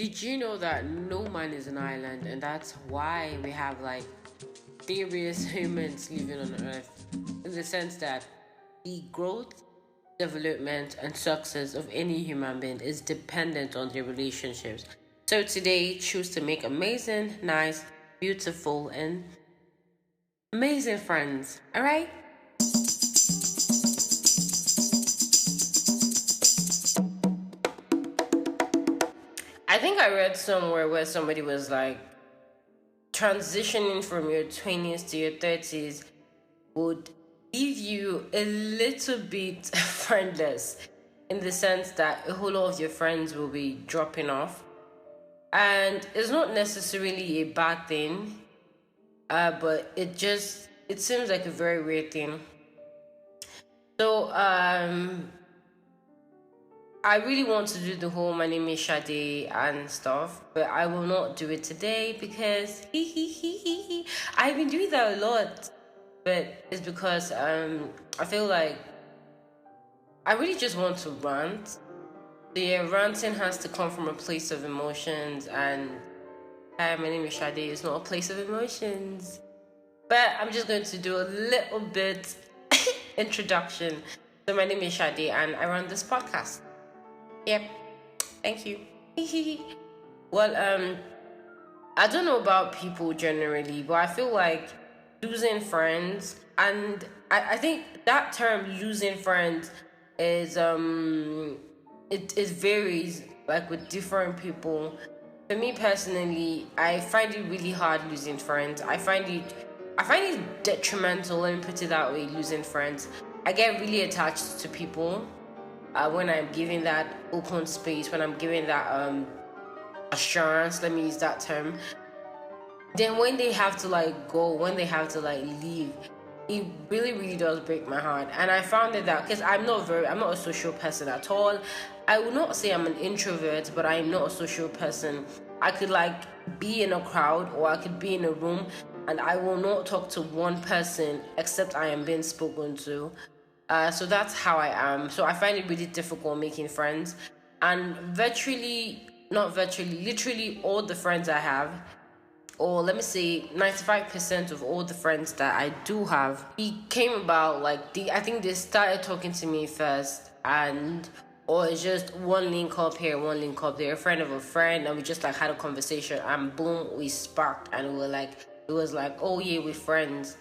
Did you know that no man is an island, and that's why we have like various humans living on Earth? In the sense that the growth, development, and success of any human being is dependent on their relationships. So today, choose to make amazing, nice, beautiful, and amazing friends. All right? I think I read somewhere where somebody was like, transitioning from your 20s to your 30s would leave you a little bit friendless, in the sense that a whole lot of your friends will be dropping off. And it's not necessarily a bad thing, but it seems like a very weird thing. So I really want to do the whole my name is Sade and stuff, but I will not do it today because I've been doing that a lot. But it's because I feel like I really just want to rant. So yeah, ranting has to come from a place of emotions, and hi, my name is Sade. It's not a place of emotions. But I'm just going to do a little bit introduction. So my name is Sade and I run this podcast. Yep. Thank you. Well, I don't know about people generally, but I feel like losing friends, and I think that term losing friends is it varies like with different people. For me personally, I find it really hard losing friends. I find it detrimental, let me put it that way, losing friends. I get really attached to people when I'm giving that open space, when I'm giving that assurance, let me use that term. Then when they have to like go, when they have to like leave, it really really does break my heart. And I found it that because I'm not a social person at all. I would not say I'm an introvert, but I'm not a social person. I could like be in a crowd, or I could be in a room, and I will not talk to one person except I am being spoken to. So that's how I am. So I find it really difficult making friends. And not virtually, literally all the friends I have, or let me say 95% of all the friends that I do have, he came about like I think they started talking to me first, and or it's just one link up here, one link up there, a friend of a friend, and we just like had a conversation, and boom, we sparked, and it was like, oh yeah, we're friends.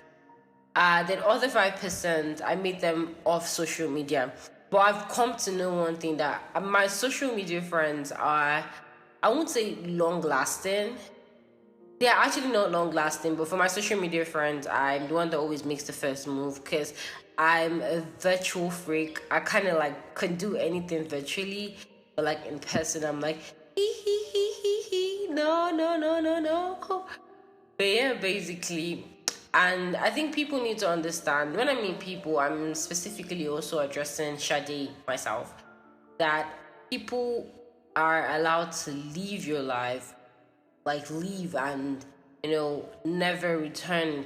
Then other 5%, I made them off social media. But I've come to know one thing, that my social media friends are, I won't say long lasting. They are actually not long lasting, but for my social media friends, I'm the one that always makes the first move because I'm a virtual freak. I kind of like can do anything virtually, but like in person, I'm like, no, no, no, no, no. But yeah, basically, and I think people need to understand, when I mean people, I'm specifically also addressing Shadi myself, that people are allowed to leave your life, like leave and, never return.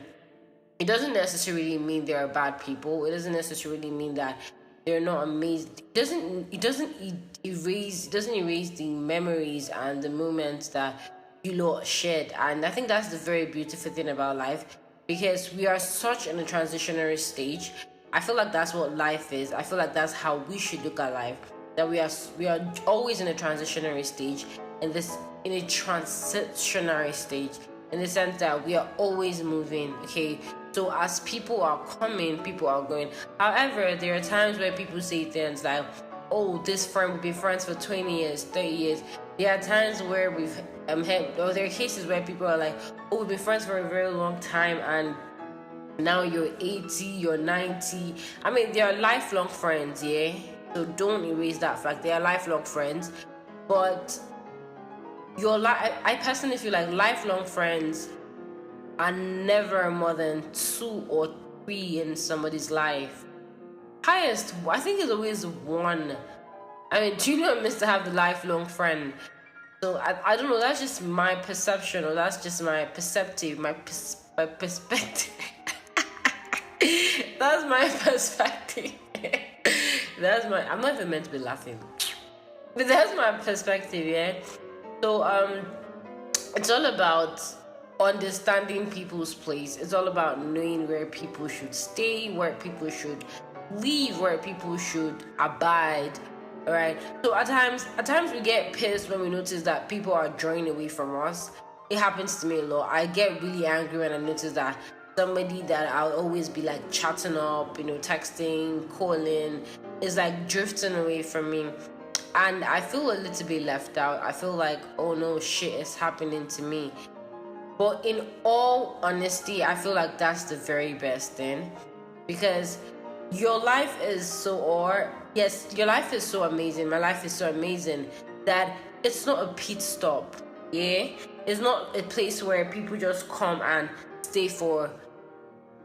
It doesn't necessarily mean they're bad people. It doesn't necessarily mean that they're not amazing. It doesn't erase the memories and the moments that you lot shared. And I think that's the very beautiful thing about life, because we are such in a transitionary stage. I feel like that's what life is. I feel like that's how we should look at life. That we are always in a transitionary stage, in a transitionary stage, in the sense that we are always moving. Okay, so as people are coming, people are going. However, there are times where people say things like, "Oh, this friend will be friends for 20 years, 30 years." There are times where we've had, or there are cases where people are like, "Oh, we've been friends for a very long time, and now you're 80, you're 90." I mean, they are lifelong friends, yeah. So don't erase that fact. They are lifelong friends, but I personally feel like lifelong friends are never more than 2 or 3 in somebody's life. Highest, I think, is always 1. I mean, Junior missed to have the lifelong friend. So I don't know. That's just my perception, or that's just my perspective. My perspective. That's my perspective. I'm not even meant to be laughing, but that's my perspective. Yeah. So it's all about understanding people's place. It's all about knowing where people should stay, where people should leave, where people should abide. All right. So at times we get pissed when we notice that people are drawing away from us. It happens to me a lot. I get really angry when I notice that somebody that I'll always be like chatting up, texting, calling, is like drifting away from me. And I feel a little bit left out. I feel like, oh no, shit is happening to me. But in all honesty, I feel like that's the very best thing, because your life is so, or yes, your life is so amazing. My life is so amazing that it's not a pit stop. Yeah, it's not a place where people just come and stay for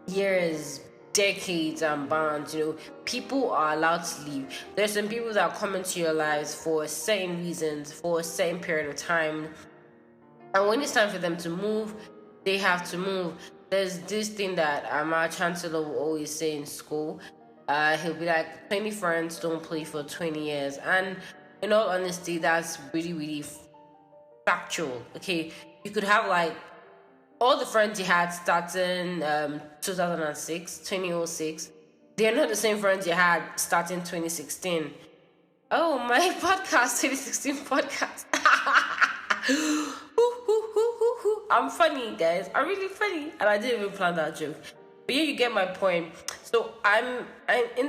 years, decades, and bounds. People are allowed to leave. There's some people that come into your lives for certain reasons, for a certain period of time, and when it's time for them to move, they have to move. There's this thing that our chancellor will always say in school. He'll be like, 20 friends don't play for 20 years. And in all honesty, that's really, really factual. Okay, you could have like all the friends you had starting 2006, 2006. They're not the same friends you had starting 2016. Oh, my podcast, 2016 podcast. I'm funny, guys. I'm really funny, and I didn't even plan that joke. But yeah, you get my point. So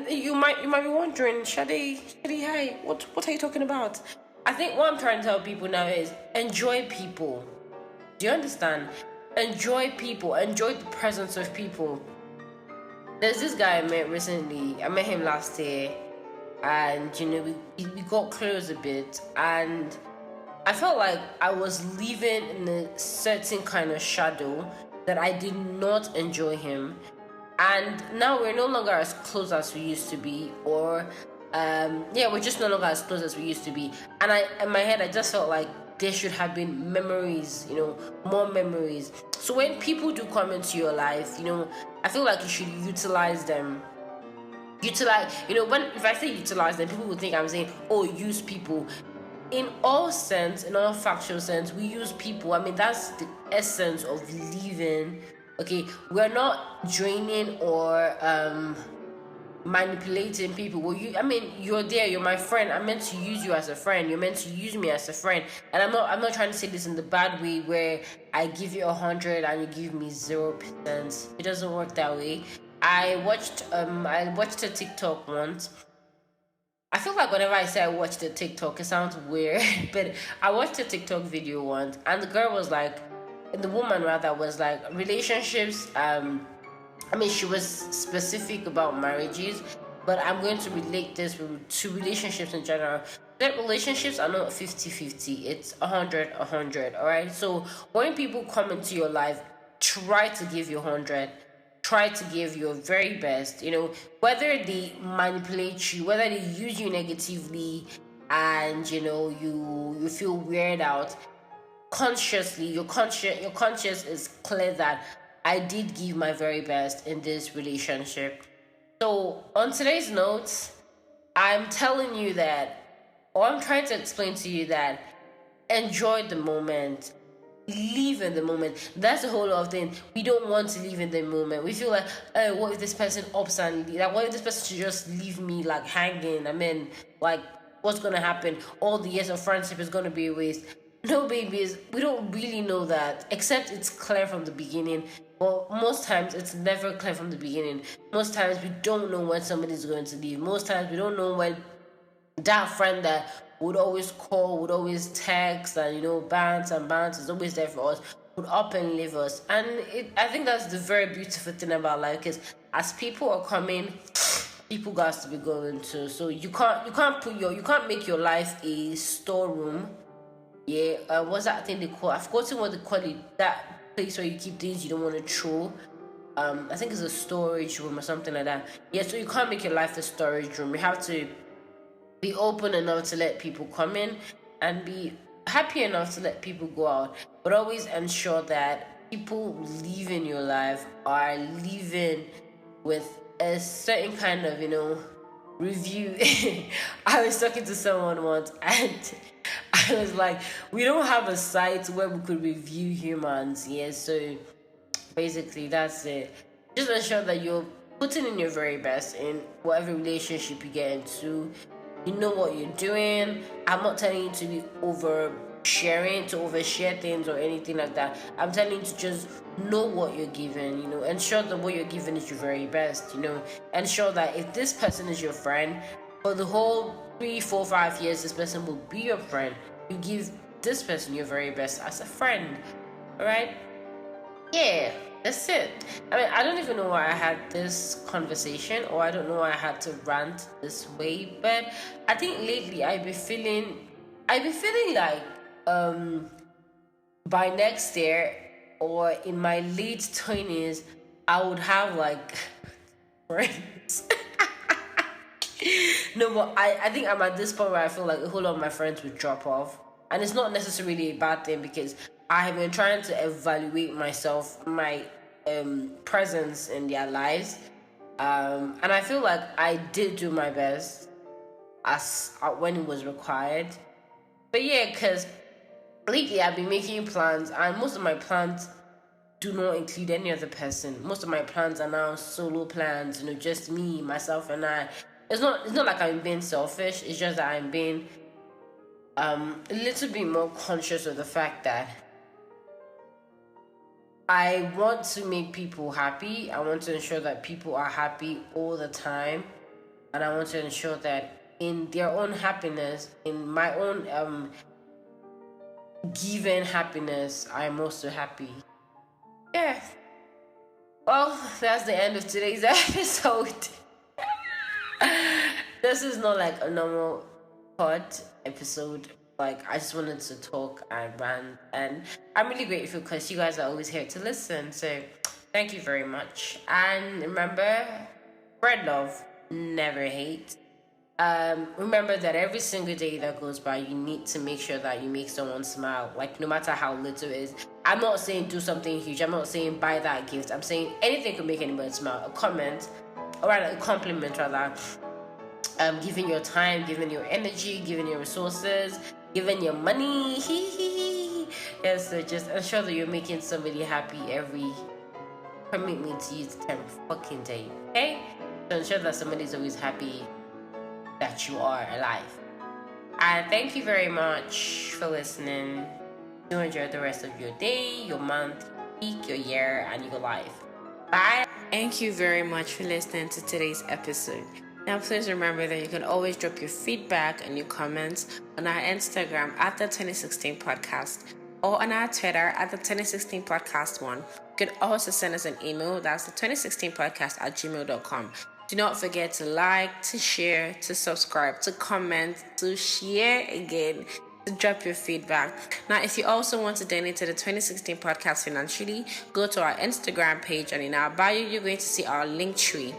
you might be wondering, Shade, hi, what are you talking about? I think what I'm trying to tell people now is enjoy people. Do you understand? Enjoy people. Enjoy the presence of people. There's this guy I met recently. I met him last year, and we got close a bit, and I felt like I was living in a certain kind of shadow that I did not enjoy him. And now we're no longer as close as we used to be, or we're just no longer as close as we used to be. And in my head, I just felt like there should have been memories, more memories. So when people do come into your life, I feel like you should utilize them. If I say utilize them, people will think I'm saying, oh, use people. In all factual sense, we use people. I mean, that's the essence of living. Okay, we're not draining or manipulating people. You're there. You're my friend. I'm meant to use you as a friend. You're meant to use me as a friend. And I'm not trying to say this in the bad way where I give you 100 and you give me 0%. It doesn't work that way. I watched a TikTok once. I feel like whenever I say I watched a TikTok, it sounds weird, but I watched a TikTok video once, and the woman rather was like, relationships. She was specific about marriages, but I'm going to relate this to relationships in general. That relationships are not 50-50; it's 100-100. All right. So when people come into your life, try to give you 100. Try to give your very best, whether they manipulate you, whether they use you negatively, and you feel weird out. Consciously, your conscience is clear that I did give my very best in this relationship. So on today's notes, I'm telling you that, or I'm trying to explain to you that, enjoy the moment. Live in the moment. That's the whole lot of thing. We don't want to live in the moment. We feel like, oh, what if this person ups and like, what if this person should just leave me like hanging? I mean, like, what's gonna happen? All the years of friendship is gonna be a waste. No, babies, we don't really know that, except it's clear from the beginning. But most times it's never clear from the beginning. Most times we don't know when somebody's going to leave. Most times we don't know when that friend that would always call, would always text, and bounce is always there for us, would up and leave us. And I think that's the very beautiful thing about life, because as people are coming, people got to be going too. So you can't make your life a storeroom. Yeah, what's that thing they call? I've forgotten what they call it. That place where you keep things you don't want to throw. I think it's a storage room or something like that. Yeah, so you can't make your life a storage room. You have to be open enough to let people come in, and be happy enough to let people go out. But always ensure that people leaving your life are leaving with a certain kind of, review. I was talking to someone once, and Because like we don't have a site where we could review humans. Yeah, so basically that's it. Just ensure that you're putting in your very best in whatever relationship you get into. You know what you're doing. I'm not telling you to be overshare things or anything like that. I'm telling you to just know what you're giving, ensure that what you're giving is your very best, ensure that if this person is your friend for the whole 3, 4, 5 years, this person will be your friend. You give this person your very best as a friend. All right. Yeah, that's it. I mean, I don't even know why I had this conversation, or I don't know why I had to rant this way, but I think lately I be feeling like by next year or in my late 20s, I would have like friends. No, but I think I'm at this point where I feel like a whole lot of my friends would drop off. And it's not necessarily a bad thing because I have been trying to evaluate myself, my presence in their lives. And I feel like I did do my best as when it was required. But yeah, because lately I've been making plans, and most of my plans do not include any other person. Most of my plans are now solo plans, just me, myself, and I. It's not like I'm being selfish. It's just that I'm being a little bit more conscious of the fact that I want to make people happy. I want to ensure that people are happy all the time, and I want to ensure that in their own happiness, in my own given happiness, I'm also happy. Yeah. Well, that's the end of today's episode. This is not like a normal pod episode. Like, I just wanted to talk and rant, and I'm really grateful because you guys are always here to listen. So, thank you very much. And remember, spread love, never hate. Remember that every single day that goes by, you need to make sure that you make someone smile. Like, no matter how little it is. I'm not saying do something huge. I'm not saying buy that gift. I'm saying anything could make anybody smile. A comment, or rather, a compliment, rather. Giving your time, giving your energy, giving your resources, giving your money. Yes, so just ensure that you're making somebody happy every, permit me to use the term, fucking day. Okay? So ensure that somebody's always happy that you are alive. And thank you very much for listening. Do enjoy the rest of your day, your month, week, your year, and your life. Bye. Thank you very much for listening to today's episode. Now, please remember that you can always drop your feedback and your comments on our Instagram at the 2016 podcast or on our Twitter at the 2016 podcast one. You can also send us an email. That's the 2016 podcast at gmail.com. Do not forget to like, to share, to subscribe, to comment, to share again, to drop your feedback. Now, if you also want to donate to the 2016 podcast financially, go to our Instagram page, and in our bio, you're going to see our link tree.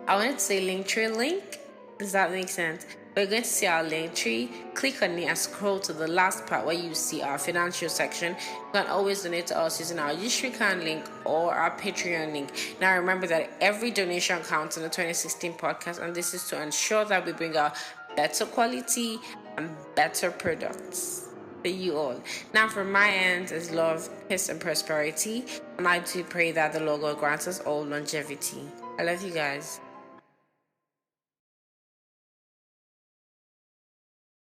I wanted to say link tree link. Does that make sense? We're going to see our link tree. Click on it and scroll to the last part where you see our financial section. You can always donate to us using our Yushrikhan link or our Patreon link. Now remember that every donation counts in the 2016 podcast, and this is to ensure that we bring out better quality and better products for you all. Now from my end is love, peace, and prosperity, and I do pray that the Lord God grants us all longevity. I love you guys.